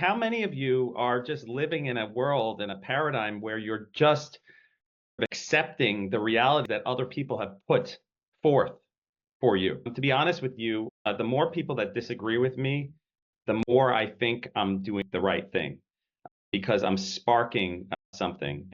How many of you are just living in a world, in a paradigm where you're just accepting the reality that other people have put forth for you? To be honest with you, the more people that disagree with me, the more I think I'm doing the right thing because I'm sparking something.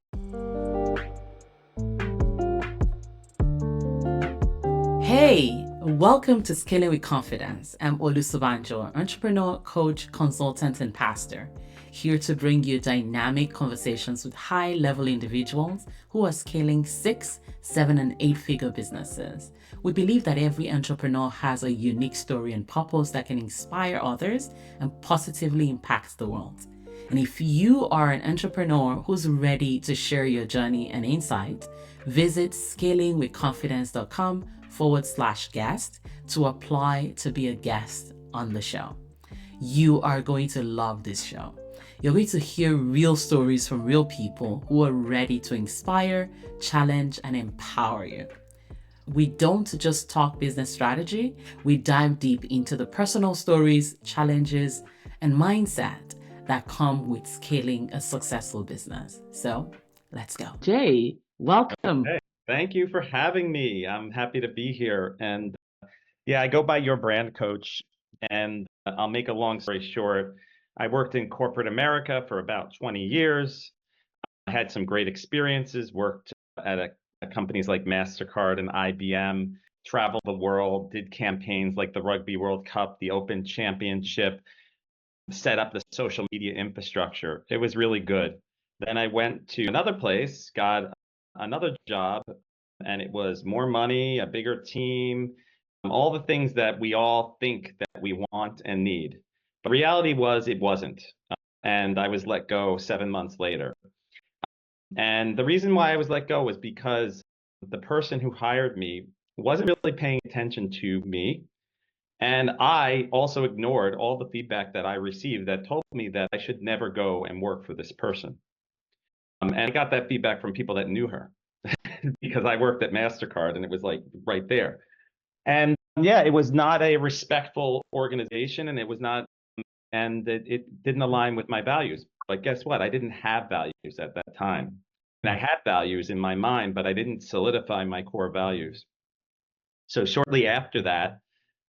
Hey, welcome to Scaling with Confidence. I'm Olu Sobanjo, entrepreneur, coach, consultant, and pastor, here to bring you dynamic conversations with high-level individuals who are scaling 6, 7, and 8-figure businesses. We believe that every entrepreneur has a unique story and purpose that can inspire others and positively impact the world. And if you are an entrepreneur who's ready to share your journey and insight, visit scalingwithconfidence.com/guest to apply to be a guest on the show. You are going to love this show. You're going to hear real stories from real people who are ready to inspire, challenge, and empower you. We don't just talk business strategy, we dive deep into the personal stories, challenges, and mindset that come with scaling a successful business. So let's go. Jay, welcome. Hey, thank you for having me. I'm happy to be here. And yeah, I go by your brand coach. And I'll make a long story short. I worked in corporate America for about 20 years. I had some great experiences, worked at companies like MasterCard and IBM, traveled the world, did campaigns like the Rugby World Cup, the Open Championship, set up the social media infrastructure. It was really good. Then I went to another place, got another job, and it was more money, a bigger team, all the things that we all think that we want and need. The reality was it wasn't. And I was let go 7 months later. And the reason why I was let go was because the person who hired me wasn't really paying attention to me. And I also ignored all the feedback that I received that told me that I should never go and work for this person. And I got that feedback from people that knew her because I worked at MasterCard and it was like right there. And yeah, it was not a respectful organization and it was not, and it didn't align with my values. But guess what? I didn't have values at that time. And I had values in my mind, but I didn't solidify my core values. So shortly after that,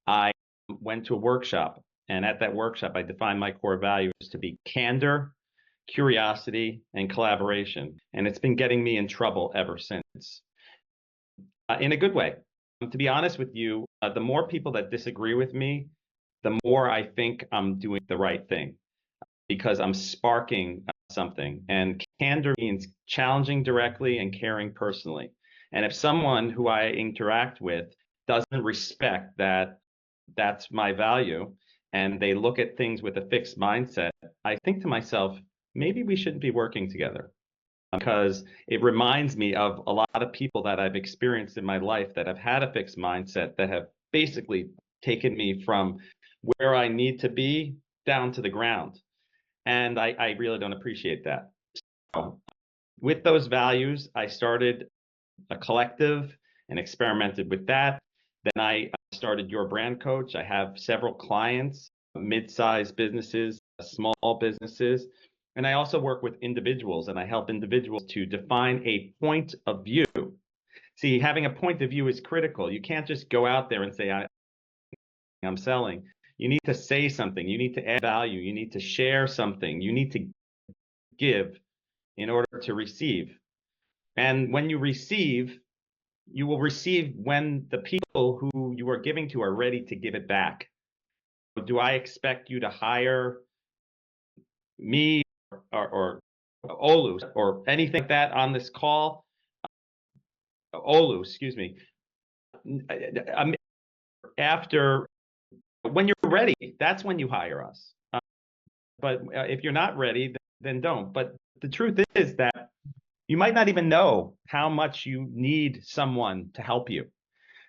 I went to a workshop. And at that workshop, I defined my core values to be candor, curiosity, and collaboration. And it's been getting me in trouble ever since, in a good way. To be honest with you, the more people that disagree with me, the more I think I'm doing the right thing because I'm sparking something. And candor means challenging directly and caring personally. And if someone who I interact with doesn't respect that that's my value and they look at things with a fixed mindset, I think to myself, maybe we shouldn't be working together because it reminds me of a lot of people that I've experienced in my life that have had a fixed mindset that have basically taken me from where I need to be down to the ground. And I really don't appreciate that. So with those values, I started a collective and experimented with that. Then I started Your Brand Coach. I have several clients, mid-sized businesses, small businesses, and I also work with individuals and I help individuals to define a point of view. See, having a point of view is critical. You can't just go out there and say, I'm selling. You need to say something. You need to add value. You need to share something. You need to give in order to receive. And when you receive, you will receive when the people who you are giving to are ready to give it back. Do I expect you to hire me or Olu or anything like that on this call? Olu, excuse me. After when you're ready, that's when you hire us. But if you're not ready, then don't. But the truth is that you might not even know how much you need someone to help you.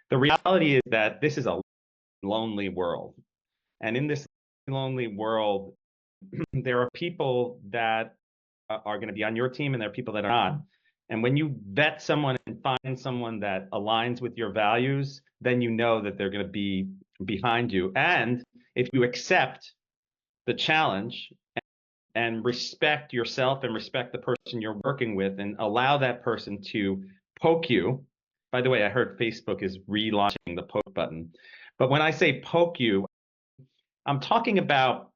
The reality is that this is a lonely world. And in this lonely world, there are people that are going to be on your team and there are people that are not. And when you vet someone and find someone that aligns with your values, then you know that they're going to be behind you. And if you accept the challenge and respect yourself and respect the person you're working with and allow that person to poke you. By the way, I heard Facebook is relaunching the poke button. But when I say poke you, I'm talking about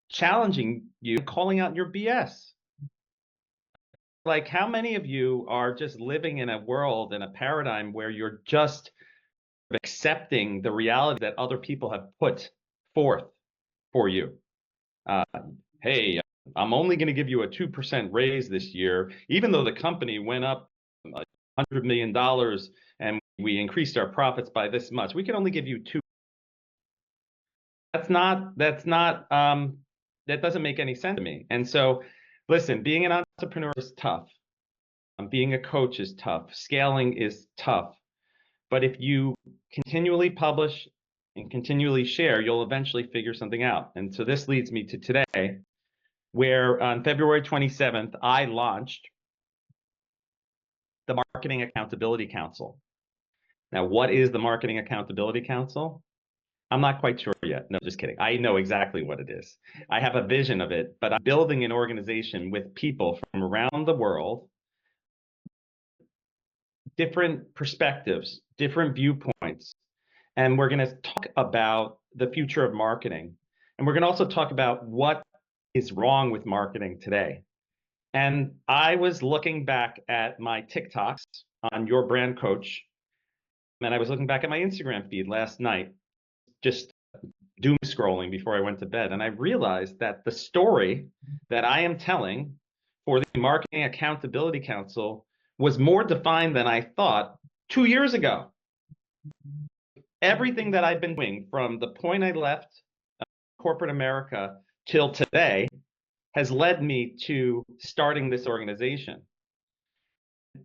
challenging you, calling out your BS. Like, how many of you are just living in a world, in a paradigm where you're just accepting the reality that other people have put forth for you? Hey, I'm only going to give you a 2% raise this year, even though the company went up $100 million and we increased our profits by this much. We can only give you 2. That doesn't make any sense to me. And so, listen, being an entrepreneur is tough. Being a coach is tough. Scaling is tough. But if you continually publish and continually share, you'll eventually figure something out. And so this leads me to today, where on February 27th, I launched the Marketing Accountability Council. Now, what is the Marketing Accountability Council? I'm not quite sure yet. No, just kidding. I know exactly what it is. I have a vision of it, but I'm building an organization with people from around the world, different perspectives, different viewpoints. And we're going to talk about the future of marketing. And we're going to also talk about what is wrong with marketing today. And I was looking back at my TikToks on Your Brand Coach, and I was looking back at my Instagram feed last night, just doom scrolling before I went to bed. And I realized that the story that I am telling for the Marketing Accountability Council was more defined than I thought 2 years ago. Everything that I've been doing from the point I left corporate America till today has led me to starting this organization.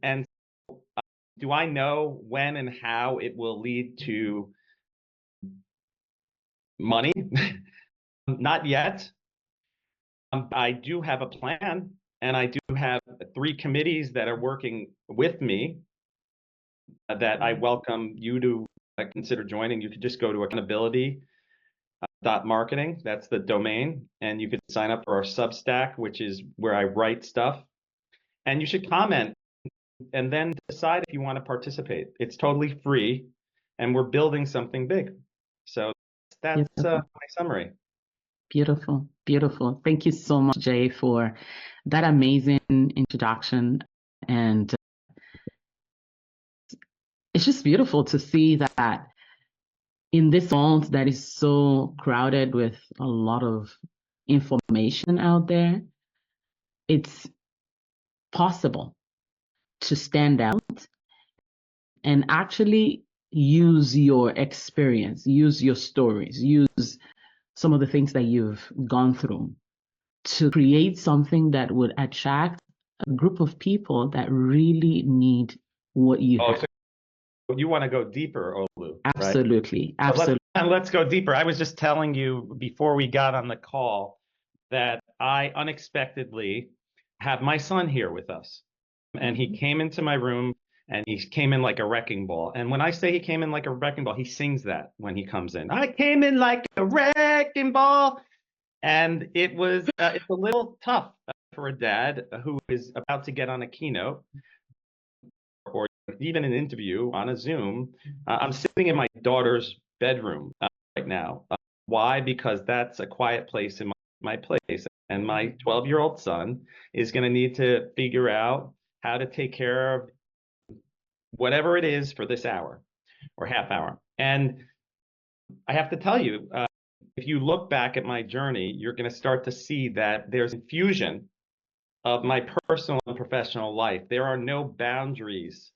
And do I know when and how it will lead to money? Not yet. I do have a plan, and I do have 3 committees that are working with me that I welcome you to consider joining. You could just go to accountability.marketing. That's the domain, and you could sign up for our Substack, which is where I write stuff. And you should comment and then decide if you want to participate. It's totally free, and we're building something big. So that's my summary. Beautiful, beautiful. Thank you so much, Jay, for that amazing introduction. And it's just beautiful to see that in this world that is so crowded with a lot of information out there, it's possible to stand out and actually use your experience, use your stories, use some of the things that you've gone through to create something that would attract a group of people that really need what you have. So you want to go deeper, Olu? Absolutely, right? absolutely. Let's go deeper. I was just telling you before we got on the call that I unexpectedly have my son here with us. And he came into my room and he came in like a wrecking ball. And when I say he came in like a wrecking ball, he sings that when he comes in. I came in like a wrecking ball. And it was it's a little tough for a dad who is about to get on a keynote or even an interview on a Zoom. I'm sitting in my daughter's bedroom right now. Why? Because that's a quiet place in my place. And my 12-year-old son is going to need to figure out how to take care of whatever it is for this hour or half hour. And I have to tell you, if you look back at my journey, you're going to start to see that there's infusion of my personal and professional life. There are no boundaries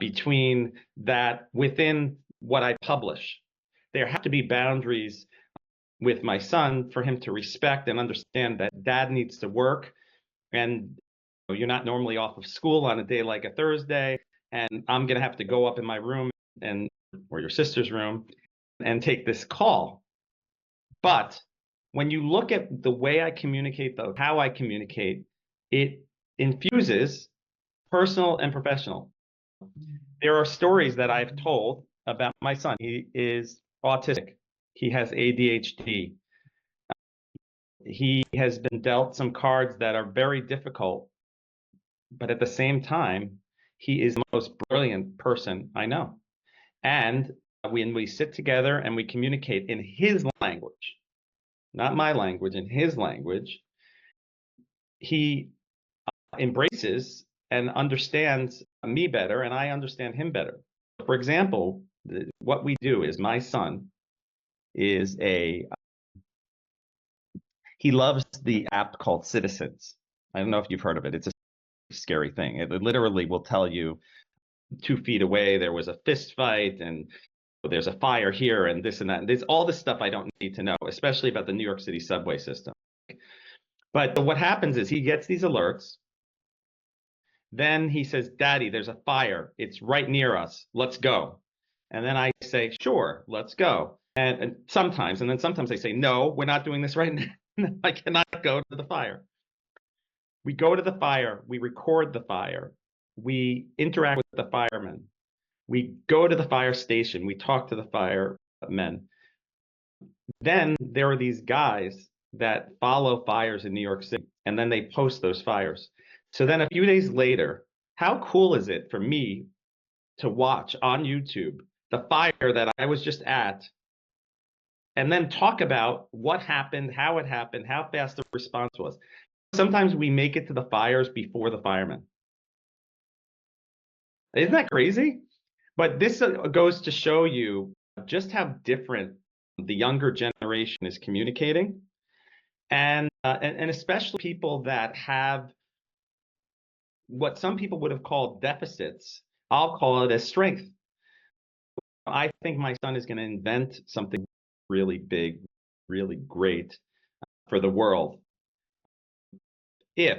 between that within what I publish. There have to be boundaries with my son for him to respect and understand that dad needs to work, and you're not normally off of school on a day like a Thursday, and I'm going to have to go up in my room or your sister's room and take this call. But when you look at the way I communicate, how I communicate, it infuses personal and professional. There are stories that I've told about my son. He is autistic. He has ADHD. He has been dealt some cards that are very difficult, but at the same time, he is the most brilliant person I know. And when we sit together and we communicate in his language, not my language, in his language, he embraces and understands me better, and I understand him better. For example, what we do is my son is he loves the app called Citizens. I don't know if you've heard of it. It's a scary thing. It literally will tell you 2 feet away there was a fist fight and there's a fire here and this and that. And there's all this stuff I don't need to know, especially about the New York City subway system. But what happens is he gets these alerts. Then he says, Daddy, there's a fire. It's right near us. Let's go. And then I say, sure, let's go. And sometimes I say, no, we're not doing this right now. I cannot go to the fire. We go to the fire. We record the fire. We interact with the firemen. We go to the fire station. We talk to the firemen. Then there are these guys that follow fires in New York City, and then they post those fires. So then a few days later, how cool is it for me to watch on YouTube the fire that I was just at, and then talk about what happened, how fast the response was. Sometimes we make it to the fires before the firemen. Isn't that crazy? But this goes to show you just how different the younger generation is communicating, and especially people that have what some people would have called deficits. I'll call it a strength. I think my son is going to invent something really big, really great for the world if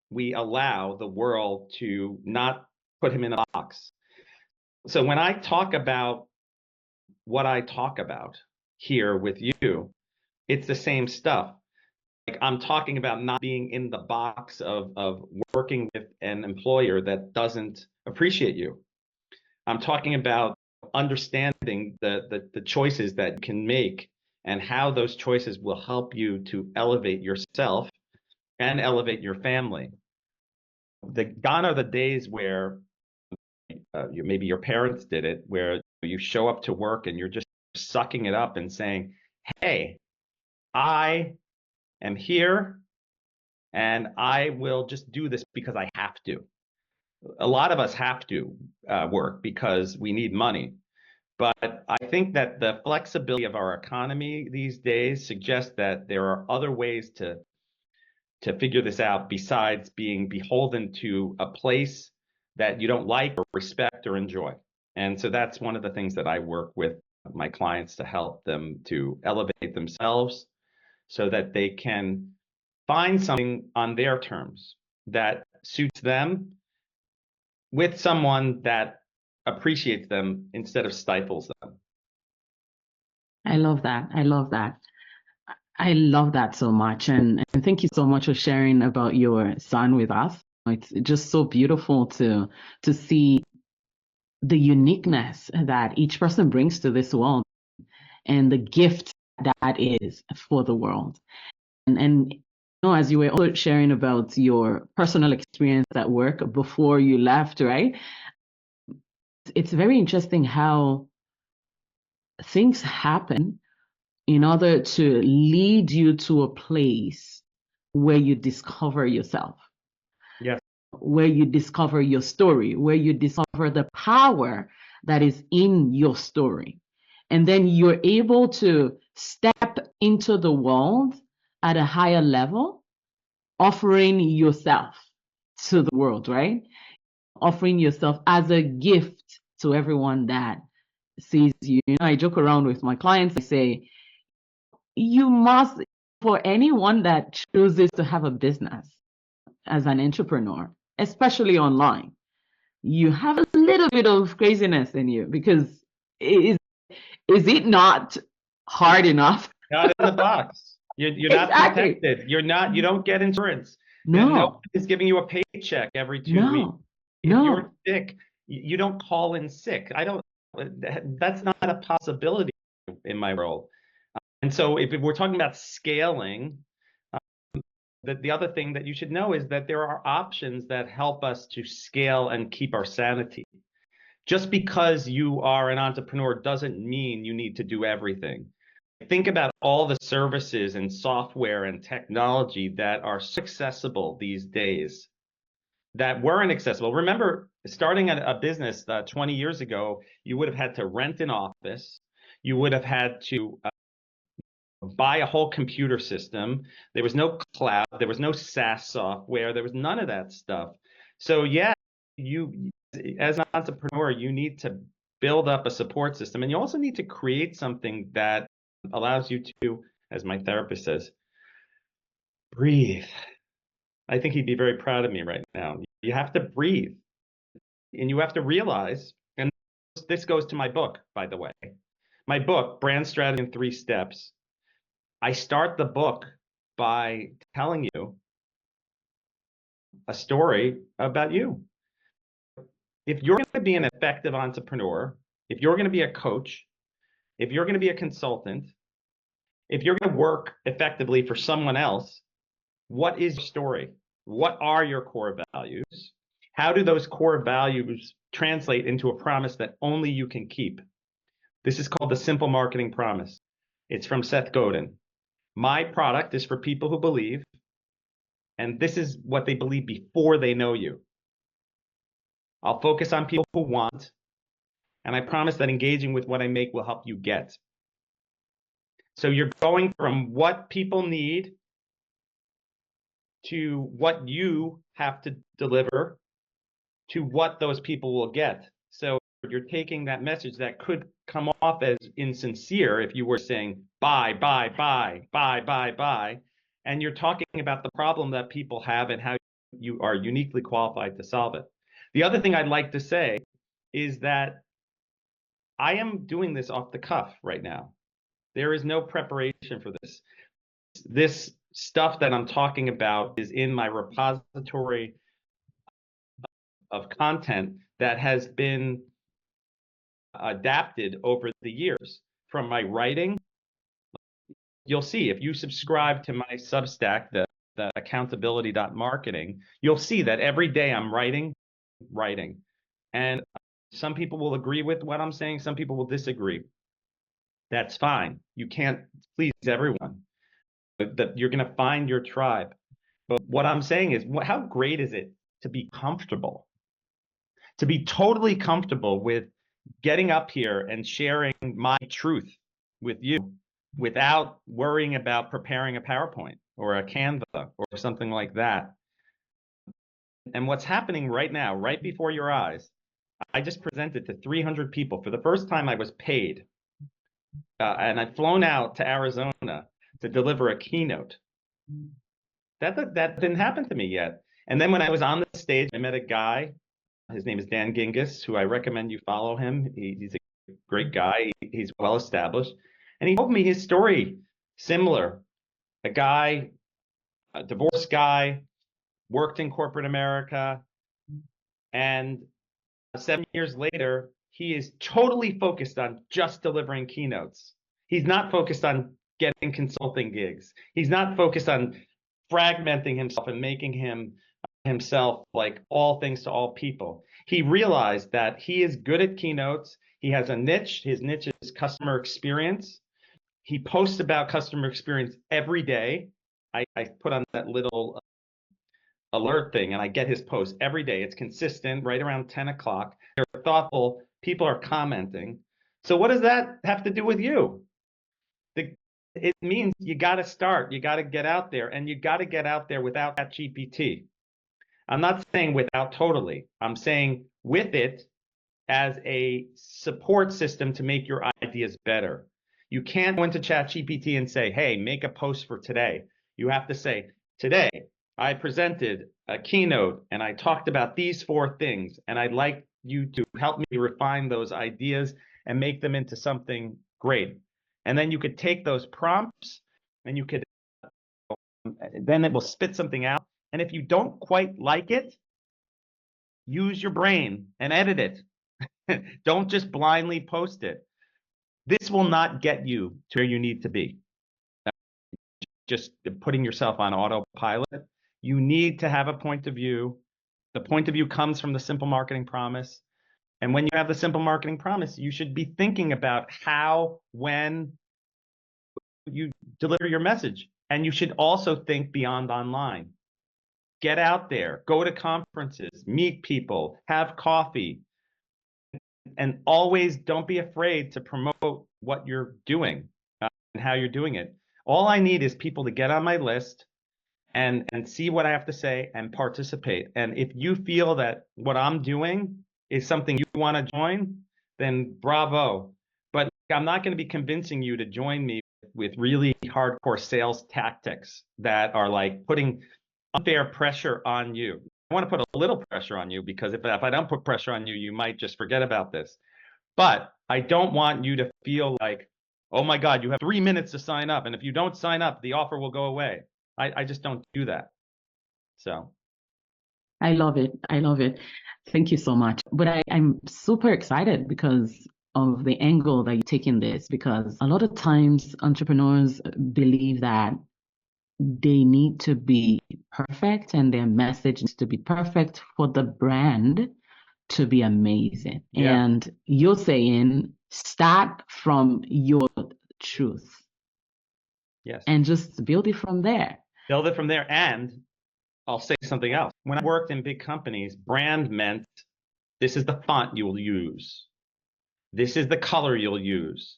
we allow the world to not put him in a box. So when I talk about what I talk about here with you, it's the same stuff. Like I'm talking about not being in the box of working with an employer that doesn't appreciate you. I'm talking about understanding the choices that you can make and how those choices will help you to elevate yourself and elevate your family. Gone are the days where maybe your parents did it, where you show up to work and you're just sucking it up and saying, hey, I am here and I will just do this because I have to. A lot of us have to work because we need money. But I think that the flexibility of our economy these days suggests that there are other ways to figure this out besides being beholden to a place that you don't like or respect or enjoy. And so that's one of the things that I work with my clients to help them to elevate themselves so that they can find something on their terms that suits them with someone that appreciates them instead of stifles them. I love that. I love that. I love that so much. And thank you so much for sharing about your son with us. It's just so beautiful to see the uniqueness that each person brings to this world and the gift that is for the world. And you know, as you were also sharing about your personal experience at work before you left, right? It's very interesting how things happen in order to lead you to a place where you discover yourself. Yes. Where you discover your story, where you discover the power that is in your story. And then you're able to step into the world at a higher level, offering yourself to the world, right? Offering yourself as a gift to everyone that sees you. You know, I joke around with my clients. I say, you must, for anyone that chooses to have a business as an entrepreneur, especially online, you have a little bit of craziness in you because is it not hard enough? Not in the box. You're not Exactly. protected. You don't get insurance. No. No one is giving you a paycheck every 2 weeks. If you're sick, you don't call in sick. That's not a possibility in my world. And so if we're talking about scaling, the other thing that you should know is that there are options that help us to scale and keep our sanity. Just because you are an entrepreneur doesn't mean you need to do everything. Think about all the services and software and technology that are so accessible these days that weren't accessible. Remember, starting a business 20 years ago, you would have had to rent an office. You would have had to buy a whole computer system. There was no cloud. There was no SaaS software. There was none of that stuff. So yeah, you as an entrepreneur, you need to build up a support system, and you also need to create something that allows you to, as my therapist says, breathe. I think he'd be very proud of me right now. You have to breathe, and you have to realize, and this goes to my book, by the way. My book, Brand Strategy in 3 Steps. I start the book by telling you a story about you. If you're going to be an effective entrepreneur, if you're going to be a coach, if you're going to be a consultant, if you're going to work effectively for someone else, what is your story? What are your core values? How do those core values translate into a promise that only you can keep? This is called the Simple Marketing Promise. It's from Seth Godin. My product is for people who believe, and this is what they believe before they know you. I'll focus on people who want, and I promise that engaging with what I make will help you get. So you're going from what people need to what you have to deliver to what those people will get. So you're taking that message that could come off as insincere if you were saying buy, buy, buy, buy, buy, buy, and you're talking about the problem that people have and how you are uniquely qualified to solve it. The other thing I'd like to say is that I am doing this off the cuff right now. There is no preparation for this. This stuff that I'm talking about is in my repository of content that has been adapted over the years from my writing. You'll see if you subscribe to my Substack, the accountability.marketing, you'll see that every day I'm writing. And some people will agree with what I'm saying. Some people will disagree. That's fine. You can't please everyone. That you're going to find your tribe. But what I'm saying is, how great is it to be comfortable? To be totally comfortable with getting up here and sharing my truth with you without worrying about preparing a PowerPoint or a Canva or something like that. And what's happening right now, right before your eyes, I just presented to 300 people. For the first time, I was paid. And I've flown out to Arizona to deliver a keynote. That didn't happen to me yet. And then when I was on the stage, I met a guy. His name is Dan Gingiss, who I recommend you follow him. He's a great guy. He's well established. And he told me his story, similar. A guy, a divorced guy, worked in corporate America, and 7 years later, he is totally focused on just delivering keynotes. He's not focused on getting consulting gigs. He's not focused on fragmenting himself and making himself like all things to all people. He realized that he is good at keynotes. He has a niche. His niche is customer experience. He posts about customer experience every day. I put on that little alert thing, and I get his posts every day. It's consistent, right around 10 o'clock. They're thoughtful. People are commenting. So what does that have to do with you? It means you got to start. You got to get out there, and you got to get out there without that GPT. I'm not saying without totally. I'm saying with it as a support system to make your ideas better. You can't go into ChatGPT and say, hey, make a post for today. You have to say, today, I presented a keynote and I talked about these 4 things, and I'd like you to help me refine those ideas and make them into something great. And then you could take those prompts and you could, then it will spit something out. And if you don't quite like it, use your brain and edit it. Don't just blindly post it. This will not get you to where you need to be. just putting yourself on autopilot. You need to have a point of view. The point of view comes from the simple marketing promise. And when you have the simple marketing promise, you should be thinking about how, when you deliver your message. And you should also think beyond online. Get out there, go to conferences, meet people, have coffee, and always don't be afraid to promote what you're doing and how you're doing it. All I need is people to get on my list and see what I have to say and participate. And if you feel that what I'm doing is something you want to join, then bravo. But I'm not going to be convincing you to join me with really hardcore sales tactics that are like putting unfair pressure on you. I want to put a little pressure on you because if I don't put pressure on you, you might just forget about this. But I don't want you to feel like, oh my God, you have 3 minutes to sign up. And if you don't sign up, the offer will go away. I just don't do that. So I love it. I love it. Thank you so much. But I'm super excited because of the angle that you take in this, because a lot of times entrepreneurs believe that they need to be perfect and their message needs to be perfect for the brand to be amazing. Yeah. And you're saying start from your truth. Yes. And just build it from there. Build it from there. And I'll say something else. When I worked in big companies, brand meant this is the font you will use. This is the color you'll use.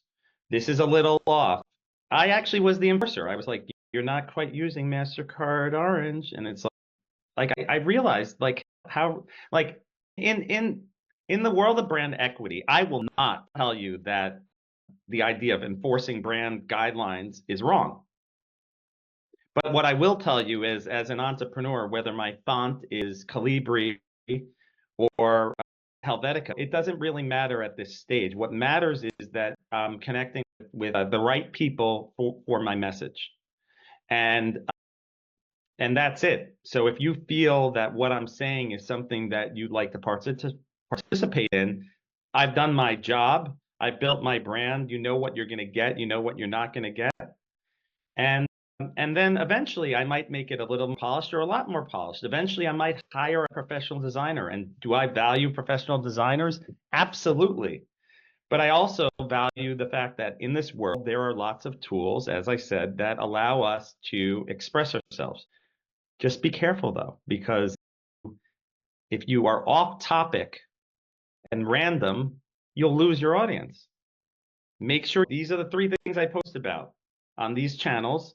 This is a little off. I actually was the enforcer. I was like, you're not quite using MasterCard Orange. And it's like I realized like how like in the world of brand equity, I will not tell you that the idea of enforcing brand guidelines is wrong. But what I will tell you is, as an entrepreneur, whether my font is Calibri or Helvetica, it doesn't really matter at this stage. What matters is that I'm connecting with the right people for my message. And that's it. So if you feel that what I'm saying is something that you'd like to participate in, I've done my job. I've built my brand. You know what you're going to get. You know what you're not going to get. And then eventually I might make it a little more polished or a lot more polished. Eventually I might hire a professional designer. And do I value professional designers? Absolutely. But I also value the fact that in this world, there are lots of tools, as I said, that allow us to express ourselves. Just be careful, though, because if you are off topic and random, you'll lose your audience. Make sure these are the 3 things I post about on these channels.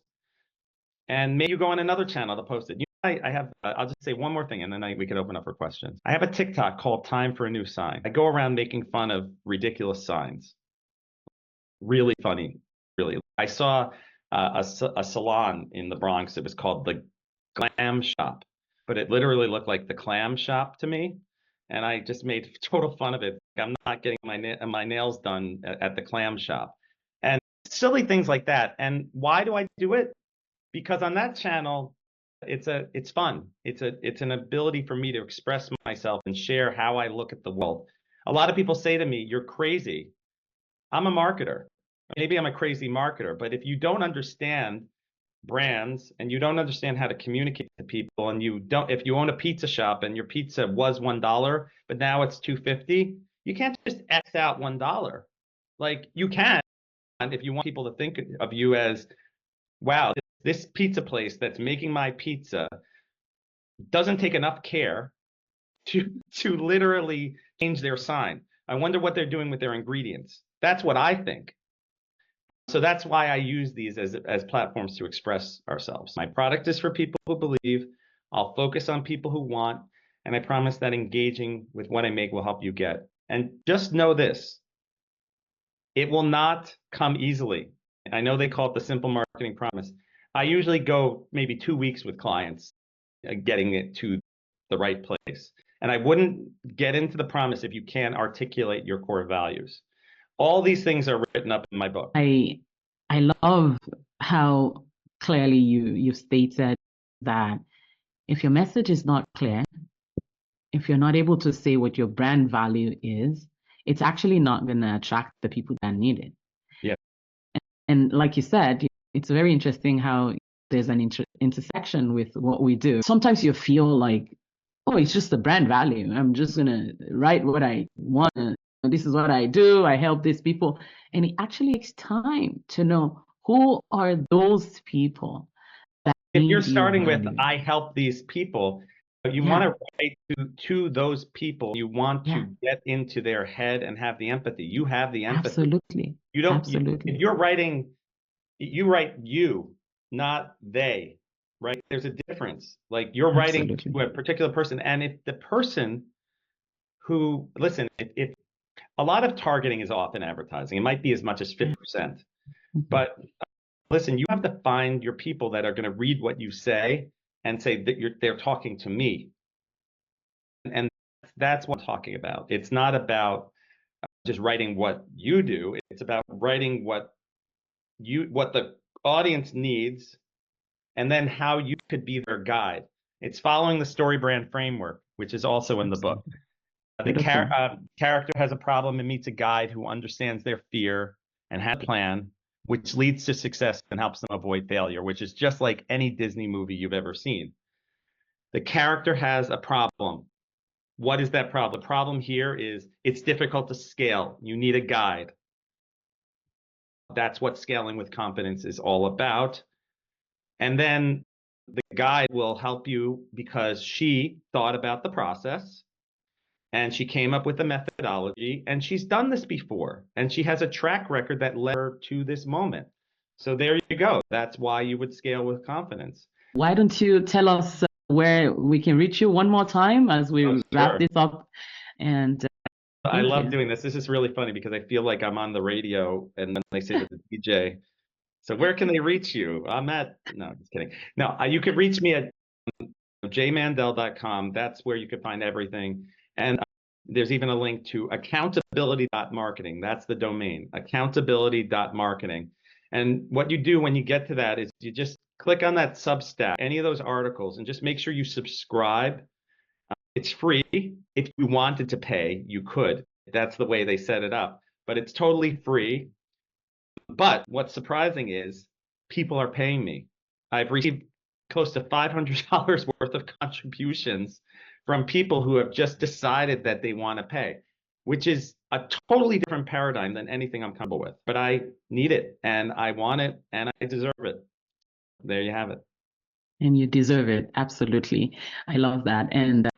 And maybe you go on another channel to post it. I have, I'll just say one more thing and then we can open up for questions. I have a TikTok called Time for a New Sign. I go around making fun of ridiculous signs. Really funny, really. I saw a salon in the Bronx. It was called the Glam Shop, but it literally looked like the Clam Shop to me. And I just made total fun of it. I'm not getting my nails done at the Clam Shop. And silly things like that. And why do I do it? Because on that channel, it's fun. It's an ability for me to express myself and share how I look at the world. A lot of people say to me, "You're crazy." I'm a marketer. Maybe I'm a crazy marketer, but if you don't understand brands and you don't understand how to communicate to people, and if you own a pizza shop and your pizza was $1, but now it's $2.50, you can't just X out $1. Like you can, if you want people to think of you as, wow, this pizza place that's making my pizza doesn't take enough care to literally change their sign. I wonder what they're doing with their ingredients. That's what I think. So that's why I use these as platforms to express ourselves. My product is for people who believe. I'll focus on people who want, and I promise that engaging with what I make will help you get. And just know this, it will not come easily. I know they call it the simple marketing promise. I usually go maybe 2 weeks with clients getting it to the right place. And I wouldn't get into the promise if you can't articulate your core values. All these things are written up in my book. I love how clearly you stated that if your message is not clear, if you're not able to say what your brand value is, it's actually not going to attract the people that need it. Yeah. And like you said, it's very interesting how there's an intersection with what we do. Sometimes you feel like, oh, it's just the brand value. I'm just going to write what I want. This is what I do. I help these people. And it actually takes time to know who are those people. If you're starting with, I help these people, you want to write to those people. You want to get into their head and have the empathy. You have the empathy. Absolutely. You don't, Absolutely. if you're writing, you write you, not they, right? There's a difference. Like you're writing to a particular person. And if the person who, listen, if a lot of targeting is off in advertising, it might be as much as 50%, but listen, you have to find your people that are going to read what you say and say that they're talking to me. And that's what I'm talking about. It's not about just writing what you do. It's about writing what the audience needs, and then how you could be their guide. It's following the story brand framework, which is also in the book. The character has a problem and meets a guide who understands their fear and has a plan, which leads to success and helps them avoid failure, which is just like any Disney movie you've ever seen. The character has a problem. What is that problem? The problem here is it's difficult to scale. You need a guide. That's what scaling with confidence is all about. And then the guide will help you because she thought about the process and she came up with a methodology, and she's done this before, and she has a track record that led her to this moment. So there you go. That's why you would scale with confidence. Why don't you tell us where we can reach you one more time as we wrap this up? And I love doing this. This is really funny because I feel like I'm on the radio and then they say to the DJ, so where can they reach you? No, just kidding. No, you can reach me at jaymandel.com. That's where you can find everything. And there's even a link to accountability.marketing. That's the domain, accountability.marketing. And what you do when you get to that is you just click on that Substack, any of those articles, and just make sure you subscribe. It's free. If you wanted to pay, you could. That's the way they set it up. But it's totally free. But what's surprising is people are paying me. I've received close to $500 worth of contributions from people who have just decided that they want to pay, which is a totally different paradigm than anything I'm comfortable with. But I need it, and I want it, and I deserve it. There you have it. And you deserve it. Absolutely. I love that. And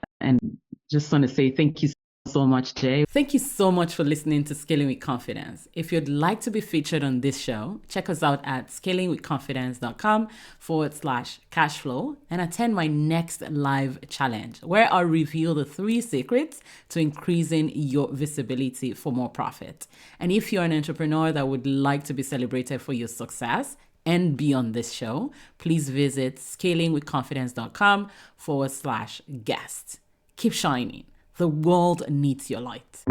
just want to say thank you so much, Jay. Thank you so much for listening to Scaling with Confidence. If you'd like to be featured on this show, check us out at scalingwithconfidence.com/cashflow and attend my next live challenge where I'll reveal the 3 secrets to increasing your visibility for more profit. And if you're an entrepreneur that would like to be celebrated for your success and be on this show, please visit scalingwithconfidence.com/guest. Keep shining. The world needs your light.